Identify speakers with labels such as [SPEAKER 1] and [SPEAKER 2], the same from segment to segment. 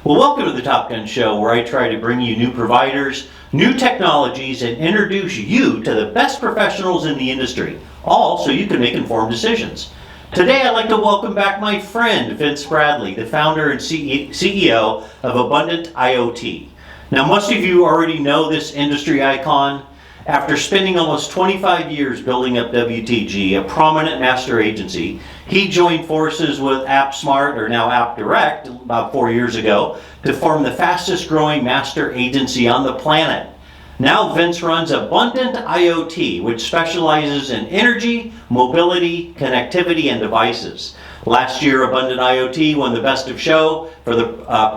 [SPEAKER 1] Well, welcome to the Top Gun Show, where I try to bring you new providers, new technologies, and introduce you to the best professionals in the industry, all so you can make informed decisions. Today, I'd like to welcome back my friend, Vince Bradley, the founder and CEO of Abundant IoT. Now, most of you already know this industry icon. After spending almost 25 years building up WTG, a prominent master agency, he joined forces with AppSmart, or now AppDirect, about 4 years ago, to form the fastest growing master agency on the planet. Now Vince runs Abundant IoT, which specializes in energy, mobility, connectivity, and devices. Last year, Abundant IoT won the Best of Show for the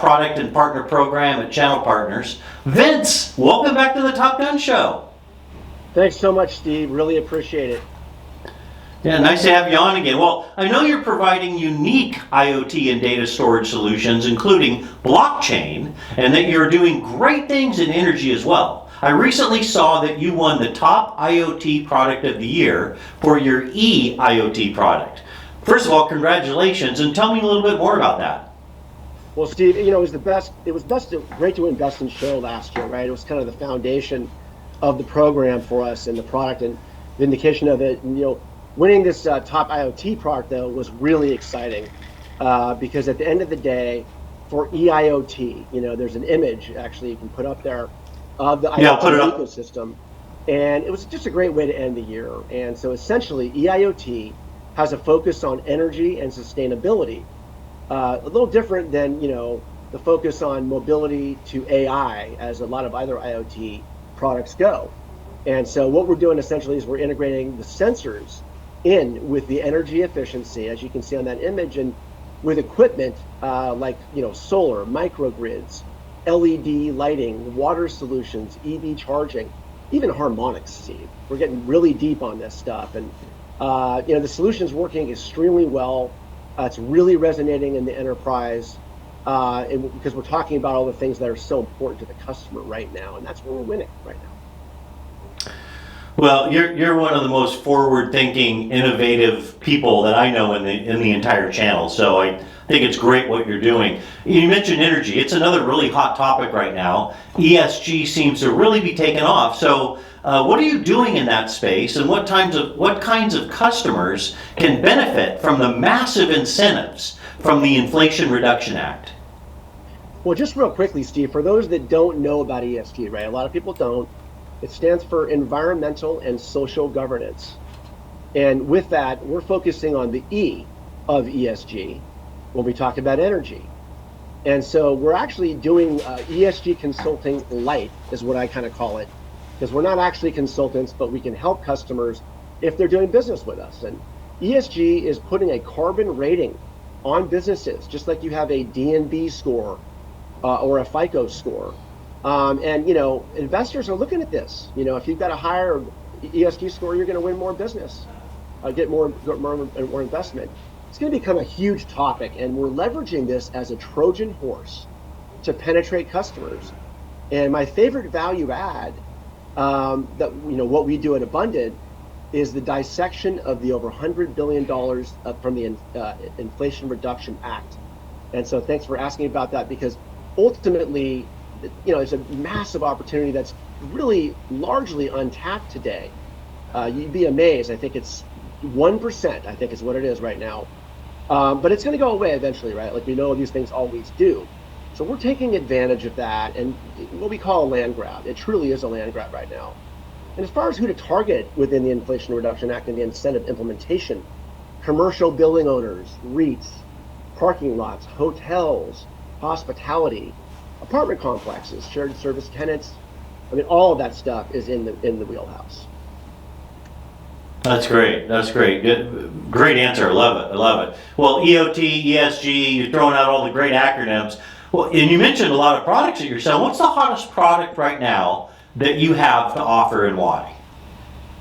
[SPEAKER 1] Product and Partner Program at Channel Partners. Vince, welcome back to the Top Gun Show.
[SPEAKER 2] Thanks so much, Steve. Really appreciate it.
[SPEAKER 1] Yeah, nice to have you on again. Well, I know you're providing unique IoT and data storage solutions, including blockchain, and that you're doing great things in energy as well. I recently saw that you won the top IoT product of the year for your eIoT product. First of all, congratulations, and tell me a little bit more about that.
[SPEAKER 2] Well, Steve, it was great to win Best in Show last year, right? It was kind of the foundation of the program for us and the product and vindication of it. And, winning this top IoT product, though, was really exciting because at the end of the day, for eIoT, there's an image actually you can put up there of the IoT ecosystem. And it was just a great way to end the year. And so essentially, eIoT has a focus on energy and sustainability, a little different than, the focus on mobility to AI, as a lot of other IoT products go. And so what we're doing essentially is we're integrating the sensors in with the energy efficiency, as you can see on that image, and with equipment like solar, microgrids, LED lighting, water solutions, EV charging, even harmonics, Steve. We're getting really deep on this stuff, and the solution's working extremely well. It's really resonating in the enterprise, and because we're talking about all the things that are so important to the customer right now, and that's where we're winning right now.
[SPEAKER 1] Well, you're one of the most forward-thinking, innovative people that I know in the entire channel. So I think it's great what you're doing. You mentioned energy; it's another really hot topic right now. ESG seems to really be taking off. So, what are you doing in that space, and what kinds of customers can benefit from the massive incentives from the Inflation Reduction Act?
[SPEAKER 2] Well, just real quickly, Steve, for those that don't know about ESG, right? A lot of people don't. It stands for environmental and social governance. And with that, we're focusing on the E of ESG when we talk about energy. And so we're actually doing ESG consulting light, is what I kind of call it, because we're not actually consultants, but we can help customers if they're doing business with us. And ESG is putting a carbon rating on businesses, just like you have a DNB score or a FICO score. And investors are looking at this. If you've got a higher ESG score, you're going to win more business, get more investment. It's going to become a huge topic, and we're leveraging this as a Trojan horse to penetrate customers. And my favorite value add that what we do at Abundant is the dissection of the over $100 billion from the Inflation Reduction Act. And so thanks for asking about that, because ultimately, it's a massive opportunity that's really largely untapped today. You'd be amazed. I think it's 1%, I think is what it is right now. But it's going to go away eventually, right? Like we know these things always do. So we're taking advantage of that, and what we call a land grab. It truly is a land grab right now. And as far as who to target within the Inflation Reduction Act and the incentive implementation, commercial building owners, REITs, parking lots, hotels, hospitality, apartment complexes, shared service tenants. I mean, all of that stuff is in the wheelhouse.
[SPEAKER 1] That's great. That's great. Good, great answer. I love it. Well, EOT, ESG, you're throwing out all the great acronyms. Well, and you mentioned a lot of products that you're selling. What's the hottest product right now that you have to offer, and why?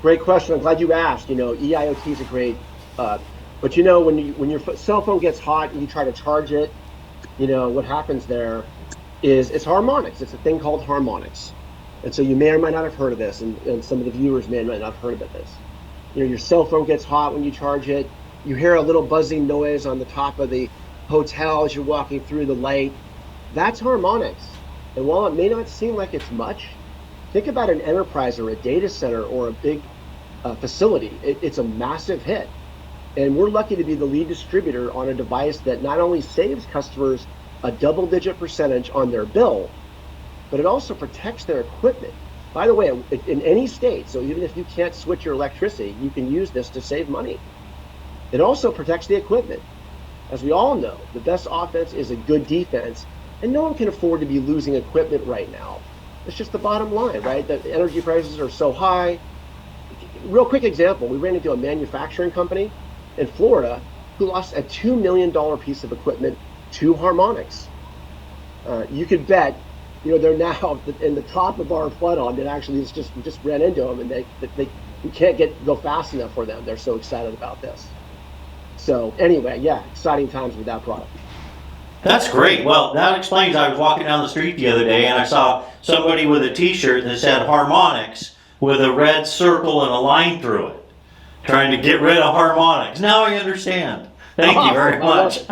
[SPEAKER 2] Great question. I'm glad you asked. eIoT is a great, but when your cell phone gets hot and you try to charge it, what happens there is it's harmonics. It's a thing called harmonics. And so you may or might not have heard of this, and some of the viewers may or might not have heard of this. Your cell phone gets hot when you charge it. You hear a little buzzing noise on the top of the hotel as you're walking through the light. That's harmonics. And while it may not seem like it's much, think about an enterprise or a data center or a big facility. It's a massive hit. And we're lucky to be the lead distributor on a device that not only saves customers a double-digit percentage on their bill, but it also protects their equipment. By the way, in any state, so even if you can't switch your electricity, you can use this to save money. It also protects the equipment. As we all know, the best offense is a good defense, and no one can afford to be losing equipment right now. It's just the bottom line, right? The energy prices are so high. Real quick example, we ran into a manufacturing company in Florida who lost a $2 million piece of equipment to harmonics. You could bet, they're now in the top of our funnel. And actually, we just ran into them, and we can't go fast enough for them. They're so excited about this. So anyway, yeah, exciting times with that product.
[SPEAKER 1] That's great. Well, that explains. I was walking down the street the other day and I saw somebody with a T-shirt that said harmonics with a red circle and a line through it, trying to get rid of harmonics. Now I understand. Thank you very much.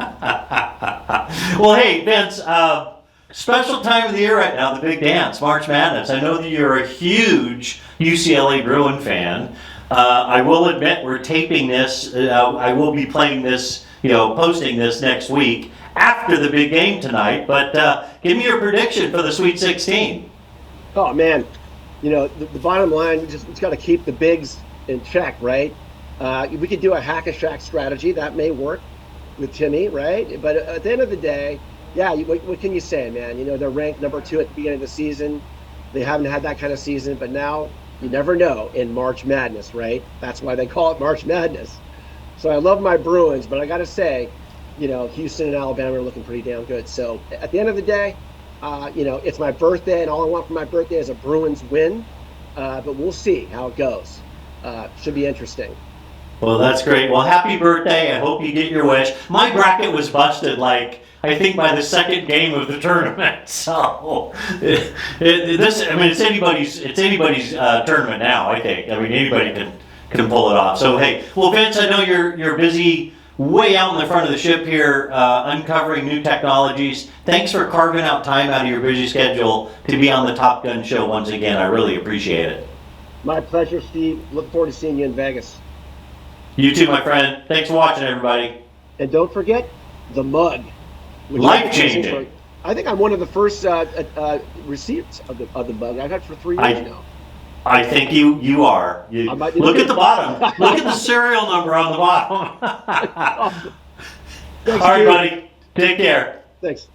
[SPEAKER 1] Well, hey, Vince, special time of the year right now, the big dance, March Madness. I know that you're a huge UCLA Bruin fan. I will admit we're taping this. I will be playing this, posting this next week after the big game tonight. But give me your prediction for the Sweet 16.
[SPEAKER 2] Oh, man. The bottom line, it's got to keep the bigs in check, right? We could do a hack-a-shack strategy. That may work with Timmy, right? But at the end of the day, yeah, what can you say, man? They're ranked number 2 at the beginning of the season. They haven't had that kind of season, but now you never know in March Madness, right? That's why they call it March Madness. So I love my Bruins, but I got to say, Houston and Alabama are looking pretty damn good. So at the end of the day, it's my birthday, and all I want for my birthday is a Bruins win. But we'll see how it goes. Should be interesting.
[SPEAKER 1] Well, that's great. Well, happy birthday. I hope you get your wish. My bracket was busted, I think by the second game of the tournament. So it's anybody's tournament now, I think. Anybody can pull it off. So, hey, well, Vince, I know you're busy way out in the front of the ship here, uncovering new technologies. Thanks for carving out time out of your busy schedule to be on the Top Gun Show once again. I really appreciate it.
[SPEAKER 2] My pleasure, Steve. Look forward to seeing you in Vegas.
[SPEAKER 1] You too, my friend. Thanks for watching, everybody.
[SPEAKER 2] And don't forget the mug.
[SPEAKER 1] Life-changing.
[SPEAKER 2] I think I'm one of the first recipients of the mug. I've had it for 3 years now.
[SPEAKER 1] I think you are. Look at the bottom. Look at the serial number on the bottom.
[SPEAKER 2] Thanks,
[SPEAKER 1] all right, buddy. Take care.
[SPEAKER 2] Thanks.